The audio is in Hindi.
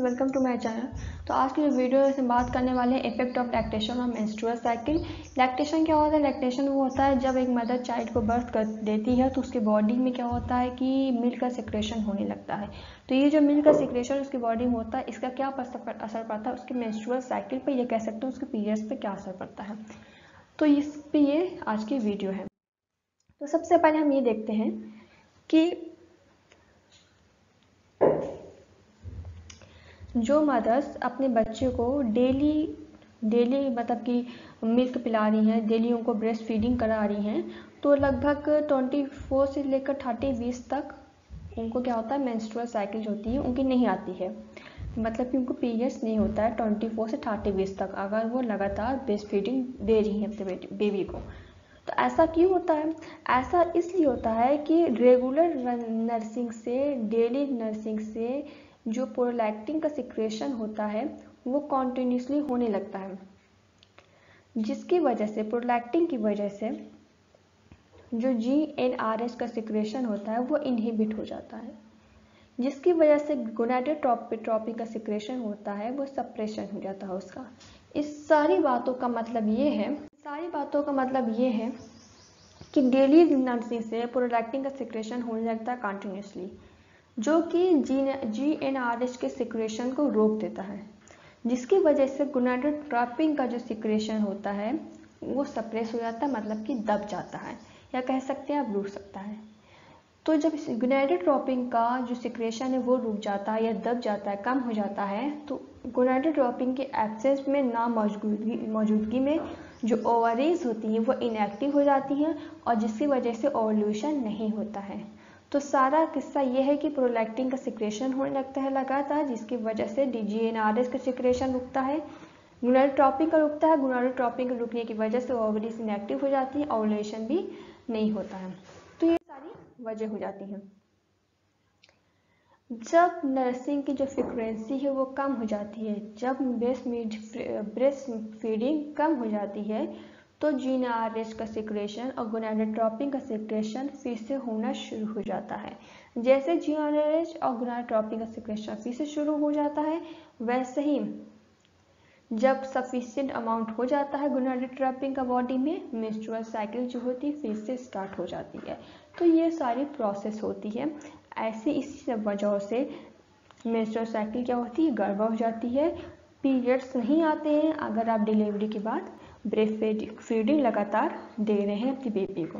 Welcome to my channel. तो आज की जो वीडियो है इसमें बात करने वाले हैं इफेक्ट ऑफ लैक्टेशन और मेंस्ट्रुअल साइकिल। लैक्टेशन क्या होता है? लैक्टेशन वो होता है जब एक मदर चाइल्ड को बर्थ कर देती है तो उसके बॉडी में क्या होता है कि मिल्क का सिक्रेशन होने लगता है। तो ये जो मिल्क का सिक्रेशन उसकी बॉडी में होता है, इसका क्या असर पड़ता है उसके मेंस्ट्रुअल साइकिल पर, या कह सकते हैं उसके पीरियड्स पर क्या असर पड़ता है। तो इस पर ये आज की वीडियो है। तो सबसे पहले हम ये देखते हैं कि जो मदर्स अपने बच्चे को डेली मतलब कि मिल्क पिला रही हैं, डेली उनको ब्रेस्ट फीडिंग करा रही हैं, तो लगभग 24 से लेकर 30-20 तक उनको क्या होता है, मेंस्ट्रुअल साइकिल जो होती है उनकी नहीं आती है। मतलब कि उनको पीरियड्स नहीं होता है 24 से 30-20 तक, अगर वो लगातार ब्रेस्ट फीडिंग दे रही हैं अपने बेबी को। तो ऐसा क्यों होता है? ऐसा इसलिए होता है कि रेगुलर नर्सिंग से, डेली नर्सिंग से जो प्रोलैक्टिन का सिक्रेशन होता है वो कॉन्टिन्यूसली होने लगता है, जिसकी वजह से प्रोलैक्टिन की वजह से जो GnRH का सिक्रेशन होता है वो इनहिबिट हो जाता है, जिसकी वजह से गोनाडोट्रोपिन का सिक्रेशन होता है वो सप्रेशन हो जाता है उसका। इस सारी बातों का मतलब ये है कि डेली नर्सिंग से प्रोलैक्टिन का सिक्रेशन होने लगता है कंटिन्यूसली, जो कि GnRH के सिक्रेशन को रोक देता है, जिसकी वजह से गोनाडोट्रोपिन का जो सिक्रेशन होता है वो सप्रेस हो जाता है, मतलब कि दब जाता है, या कह सकते हैं आप रुक सकता है। तो जब गोनाडोट्रोपिन का जो सिक्रेशन है वो रुक जाता है या दब जाता है, कम हो जाता है, तो गोनाडोट्रोपिन के एब्सेंस में, ना मौजूदगी में जो ओवरीज होती हैं वो इनएक्टिव हो जाती हैं, और जिसकी वजह से ओवल्यूशन नहीं होता है। तो सारा किस्सा ये है कि प्रोलैक्टिन का सिक्रेशन होने लगता है लगातार, जिसकी वजह से GnRH का सिक्रेशन रुकता है, गोनाडोट्रोपिन का रुकता है, गोनाडोट्रोपिन के रुकने की वजह से ओवरीज इनएक्टिव हो जाती है, ओवुलेशन भी नहीं होता है। तो ये सारी वजह हो जाती है। जब नर्सिंग की जो फ्रीक्वेंसी है वो कम हो जाती है, जब ब्रेस्ट फीडिंग कम हो जाती है, तो GnRH का सिक्रेशन और गोनाडोट्रोपिन का सिक्रेशन फिर से होना शुरू हो जाता है। जैसे GnRH और गोनाडोट्रोपिन का सिक्रेशन फिर से शुरू हो जाता है, वैसे ही जब सफिशिएंट अमाउंट हो जाता है गोनाडोट्रोपिन का बॉडी में, मेंस्ट्रुअल साइकिल जो होती है फिर से स्टार्ट हो जाती है। तो ये सारी प्रोसेस होती है। ऐसे इसी सब वजहों से मेंस्ट्रुअल साइकिल क्या होती है, गड़बड़ हो जाती है, पीरियड्स नहीं आते हैं अगर आप डिलीवरी के बाद ब्रेस्ट फीडिंग लगातार दे रहे हैं अपनी बेबी को।